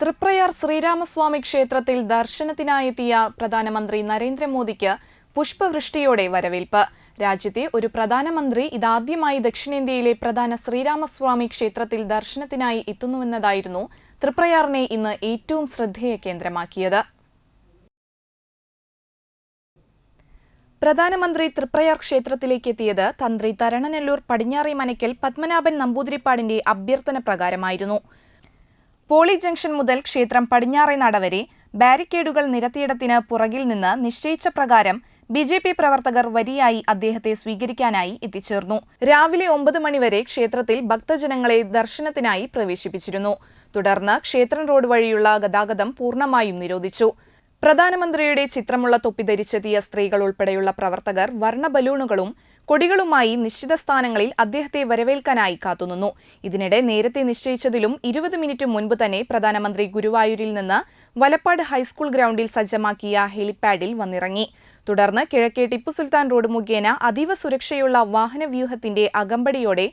തൃപ്രയാർ ശ്രീരാമസ്വാമി ക്ഷേത്രത്തിൽ ദർശനത്തിനായെത്തിയ പ്രധാനമന്ത്രി നരേന്ദ്രമോദിക്ക് പുഷ്പവൃഷ്ടിയോടെ വരവേൽപ്പ്. രാജ്യത്തെ ഒരു പ്രധാനമന്ത്രി ഇതാദ്യമായി ദക്ഷിണേന്ത്യയിലെ പ്രധാന ശ്രീരാമസ്വാമി ക്ഷേത്രത്തിൽ ദർശനത്തിനായി എത്തുന്നുവെന്നതായിരുന്നു തൃപ്രയാറിനെ ഇന്ന് ഏറ്റവും ശ്രദ്ധേയ കേന്ദ്രമാക്കിയത്. പ്രധാനമന്ത്രി തൃപ്രയാർ ക്ഷേത്രത്തിലേക്ക് എത്തിയത് തന്ത്രി തരണനെല്ലൂർ പടിഞ്ഞാറേ മനയ്ക്കൽ പത്മനാഭൻ നമ്പൂതിരിപ്പാടിന്റെ അഭ്യർത്ഥന പ്രകാരമായിരുന്നു. പോളി ജംഗ്ഷൻ മുതൽ ക്ഷേത്രം പടിഞ്ഞാറേ നട വരെ ബാരിക്കേഡുകൾ നിരത്തിയിടത്തിന് പുറകിൽ നിന്ന് നിശ്ചയിച്ച പ്രകാരം ബിജെപി പ്രവർത്തകർ വരിയായി അദ്ദേഹത്തെ സ്വീകരിക്കാനായി എത്തിച്ചേർന്നു. രാവിലെ 9 മണിവരെ ക്ഷേത്രത്തിൽ ഭക്തജനങ്ങളെ ദർശനത്തിനായി പ്രവേശിപ്പിച്ചിരുന്നു. തുടർന്ന് ക്ഷേത്രം റോഡ് വഴിയുള്ള ഗതാഗതം പൂർണ്ണമായും നിരോധിച്ചു. പ്രധാനമന്ത്രിയുടെ ചിത്രമുള്ള തൊപ്പി ധരിച്ചെത്തിയ സ്ത്രീകൾ ഉൾപ്പെടെയുള്ള പ്രവർത്തകർ വർണ്ണ ബലൂണുകളും കൊടികളുമായി നിശ്ചിത സ്ഥാനങ്ങളിൽ അദ്ദേഹത്തെ വരവേൽക്കാനായി കാത്തുനിന്നു. ഇതിനിടെ നേരത്തെ നിശ്ചയിച്ചതിലും 20 മിനിറ്റ് മുൻപ് തന്നെ പ്രധാനമന്ത്രി ഗുരുവായൂരിൽ നിന്ന് വലപ്പാട് ഹൈസ്കൂൾ ഗ്രൗണ്ടിൽ സജ്ജമാക്കിയ ഹെലിപാഡിൽ വന്നിറങ്ങി. തുടർന്ന് കിഴക്കേ ടിപ്പു സുൽത്താൻ റോഡ് മുഖേന അതീവ സുരക്ഷയുള്ള വാഹനവ്യൂഹത്തിന്റെ അകമ്പടിയോടെ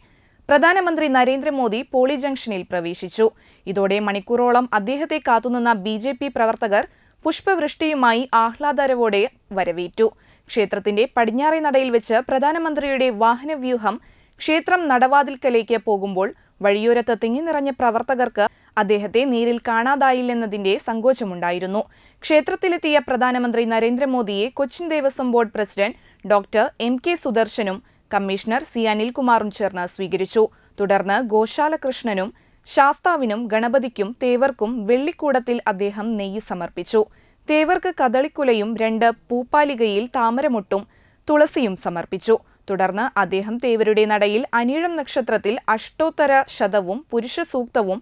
പ്രധാനമന്ത്രി നരേന്ദ്രമോദി പോളി ജംഗ്ഷനിൽ പ്രവേശിച്ചു. ഇതോടെ മണിക്കൂറോളം അദ്ദേഹത്തെ കാത്തുനിന്ന ബിജെപി പ്രവർത്തകർ പുഷ്പവൃഷ്ടിയുമായി ആഹ്ലാദരവോടെ വരവേറ്റു. ക്ഷേത്രത്തിന്റെ പടിഞ്ഞാറേ നടയിൽ വെച്ച് പ്രധാനമന്ത്രിയുടെ വാഹനവ്യൂഹം ക്ഷേത്രം നടവാതിൽക്കലേക്ക് പോകുമ്പോൾ വഴിയോരത്ത് തിങ്ങിനിറഞ്ഞ പ്രവർത്തകർക്ക് അദ്ദേഹത്തെ നേരിൽ കാണാതായില്ലെന്നതിന്റെ സങ്കോചമുണ്ടായിരുന്നു. ക്ഷേത്രത്തിലെത്തിയ പ്രധാനമന്ത്രി നരേന്ദ്രമോദിയെ Cochin Devaswom board president doctor MK സുദർശനും കമ്മീഷണർ C അനിൽകുമാറും ചേർന്ന് സ്വീകരിച്ചു. തുടർന്ന് ഗോശാല കൃഷ്ണനും ശാസ്താവിനും ഗണപതിക്കും തേവർക്കും വെള്ളിക്കൂടത്തിൽ അദ്ദേഹം നെയ്യ് സമർപ്പിച്ചു. തേവർക്ക് കദളിക്കുലയും 2 പൂപ്പാലികയിൽ താമരമൊട്ടും തുളസിയും സമർപ്പിച്ചു. തുടർന്ന് അദ്ദേഹം തേവരുടെ നടയിൽ അനിഴം നക്ഷത്രത്തിൽ അഷ്ടോത്തര ശതവും പുരുഷ സൂക്തവും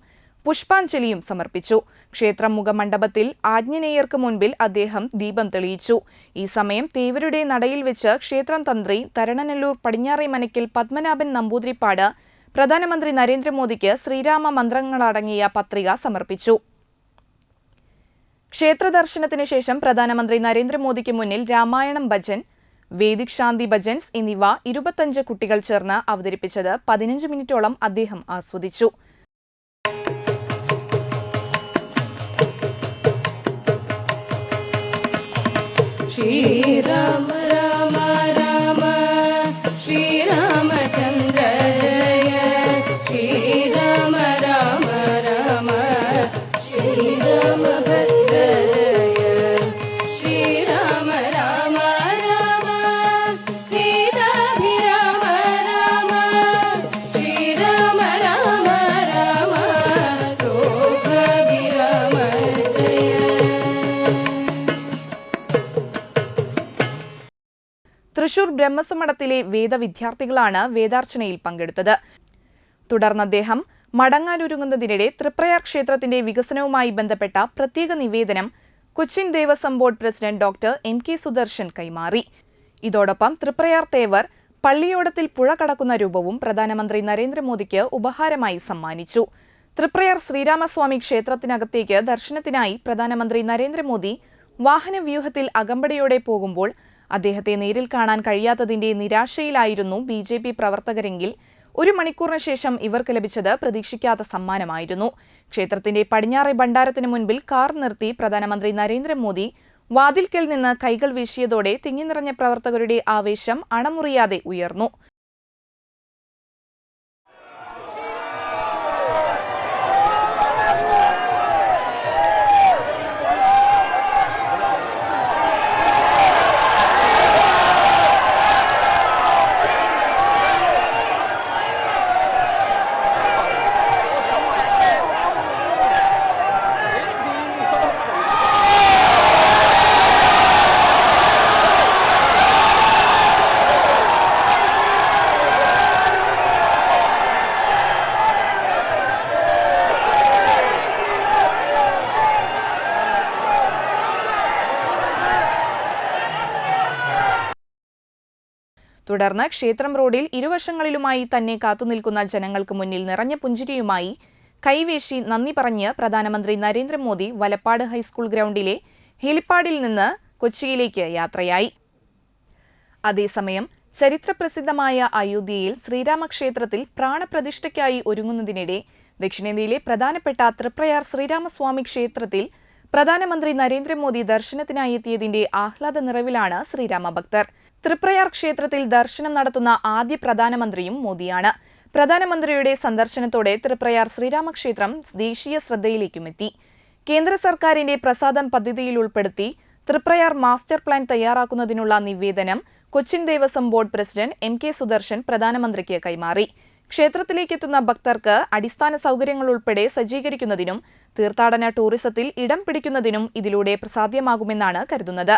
പുഷ്പാഞ്ജലിയും സമർപ്പിച്ചു. ക്ഷേത്രം മുഖമണ്ഡപത്തിൽ ആഞ്ജനേയർക്ക് മുൻപിൽ അദ്ദേഹം ദീപം തെളിയിച്ചു. ഈ സമയം തേവരുടെ നടയിൽ വെച്ച് ക്ഷേത്രം തന്ത്രി തരണനെല്ലൂർ പടിഞ്ഞാറേ മനയ്ക്കൽ പത്മനാഭൻ നമ്പൂതിരിപ്പാട് പ്രധാനമന്ത്രി നരേന്ദ്രമോദിക്ക് ശ്രീരാമ മന്ത്രങ്ങളടങ്ങിയ പത്രിക സമർപ്പിച്ചു. ക്ഷേത്ര ദർശനത്തിന് ശേഷം പ്രധാനമന്ത്രി നരേന്ദ്രമോദിക്ക് മുന്നിൽ രാമായണം ഭജൻ, വേദിക് ശാന്തി ഭജൻസ് എന്നിവ 25 കുട്ടികൾ ചേർന്ന് അവതരിപ്പിച്ചത് 15 മിനിറ്റോളം അദ്ദേഹം ആസ്വദിച്ചു. ശ്രീരാമ രാമ രാമ ശ്രീരാമചന്ദ്ര ജയ ശ്രീരാമ രാമ രാമ ശ്രീരാമഭദ്ര ജയ ശ്രീരാമ രാമ രാമ സീതാഭിരാമ രാമ ശ്രീരാമ രാമ രാമ ലോകാഭിരാമ ജയ. തൃശൂർ ബ്രഹ്മസമഠത്തിലെ വേദവിദ്യാർത്ഥികളാണ് വേദാർച്ചനയിൽ പങ്കെടുത്തത്. തുടർന്ന് അദ്ദേഹം മടങ്ങാനൊരുങ്ങുന്നതിനിടെ തൃപ്രയാർ ക്ഷേത്രത്തിന്റെ വികസനവുമായി ബന്ധപ്പെട്ട പ്രത്യേക നിവേദനം Cochin Devaswom board president doctor MK Sudarshan കൈമാറി. ഇതോടൊപ്പം തൃപ്രയാർ തേവർ പള്ളിയോടത്തിൽ പുഴ കടക്കുന്ന രൂപവും പ്രധാനമന്ത്രി നരേന്ദ്രമോദിക്ക് ഉപഹാരമായി സമ്മാനിച്ചു. തൃപ്രയാർ ശ്രീരാമസ്വാമി ക്ഷേത്രത്തിനകത്തേക്ക് ദർശനത്തിനായി പ്രധാനമന്ത്രി നരേന്ദ്രമോദി വാഹനവ്യൂഹത്തിൽ അകമ്പടിയോടെ പോകുമ്പോൾ അദ്ദേഹത്തെ നേരിൽ കാണാൻ കഴിയാത്തതിന്റെ നിരാശയിലായിരുന്നു ബിജെപി പ്രവർത്തകരെങ്കിൽ 1 മണിക്കൂറിന് ശേഷം ഇവർക്ക് ലഭിച്ചത് പ്രതീക്ഷിക്കാത്ത സമ്മാനമായിരുന്നു. ക്ഷേത്രത്തിന്റെ പടിഞ്ഞാറേ ഭണ്ഡാരത്തിന് മുൻപിൽ കാർ നിർത്തി പ്രധാനമന്ത്രി നരേന്ദ്രമോദി വാതിൽക്കൽ നിന്ന് കൈകൾ വീശിയതോടെ തിങ്ങിനിറഞ്ഞ പ്രവർത്തകരുടെ ആവേശം അണമുറിയാതെ ഉയർന്നു. തുടർന്ന് ക്ഷേത്രം റോഡിൽ ഇരുവശങ്ങളിലുമായി തന്നെ കാത്തുനിൽക്കുന്ന ജനങ്ങൾക്ക് മുന്നിൽ നിറഞ്ഞ പുഞ്ചിരിയുമായി കൈവേശി നന്ദി പറഞ്ഞ് പ്രധാനമന്ത്രി നരേന്ദ്രമോദി വലപ്പാട് ഹൈസ്കൂൾ ഗ്രൗണ്ടിലെ ഹെലിപ്പാഡിൽ നിന്ന് കൊച്ചിയിലേക്ക് യാത്രയായി. അതേസമയം ചരിത്രപ്രസിദ്ധമായ അയോധ്യയിൽ ശ്രീരാമക്ഷേത്രത്തിൽ പ്രാണപ്രതിഷ്ഠയ്ക്കായി ഒരുങ്ങുന്നതിനിടെ ദക്ഷിണേന്ത്യയിലെ പ്രധാനപ്പെട്ട തൃപ്രയാർ ശ്രീരാമസ്വാമി ക്ഷേത്രത്തിൽ പ്രധാനമന്ത്രി നരേന്ദ്രമോദി ദർശനത്തിനായി എത്തിയതിന്റെ ആഹ്ലാദ നിറവിലാണ് ശ്രീരാമ ഭക്തർ. തൃപ്രയാർ ക്ഷേത്രത്തിൽ ദർശനം നടത്തുന്ന ആദ്യ പ്രധാനമന്ത്രിയും മോദിയാണ്. പ്രധാനമന്ത്രിയുടെ സന്ദർശനത്തോടെ തൃപ്രയാർ ശ്രീരാമക്ഷേത്രം ദേശീയ ശ്രദ്ധയിലേക്കുമെത്തി. കേന്ദ്ര സർക്കാരിന്റെ പ്രസാദം പദ്ധതിയിൽ ഉൾപ്പെടുത്തി തൃപ്രയാർ മാസ്റ്റർ പ്ലാൻ തയ്യാറാക്കുന്നതിനുള്ള നിവേദനം Cochin Devaswom board president M K Sudarshan പ്രധാനമന്ത്രിക്ക് കൈമാറി. ക്ഷേത്രത്തിലേക്കെത്തുന്ന ഭക്തർക്ക് അടിസ്ഥാന സൗകര്യങ്ങൾ ഉൾപ്പെടെ സജ്ജീകരിക്കുന്നതിനും തീർത്ഥാടന ടൂറിസത്തിൽ ഇടം പിടിക്കുന്നതിനും ഇതിലൂടെ സാധ്യമാകുമെന്നാണ് കരുതുന്നത്.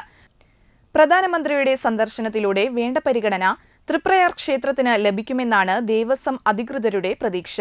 പ്രധാനമന്ത്രിയുടെ സന്ദർശനത്തിലൂടെ വേണ്ട പരിഗണന തൃപ്രയാർ ക്ഷേത്രത്തിന് ലഭിക്കുമെന്നാണ് ദേവസ്വം അധികൃതരുടെ പ്രതീക്ഷ.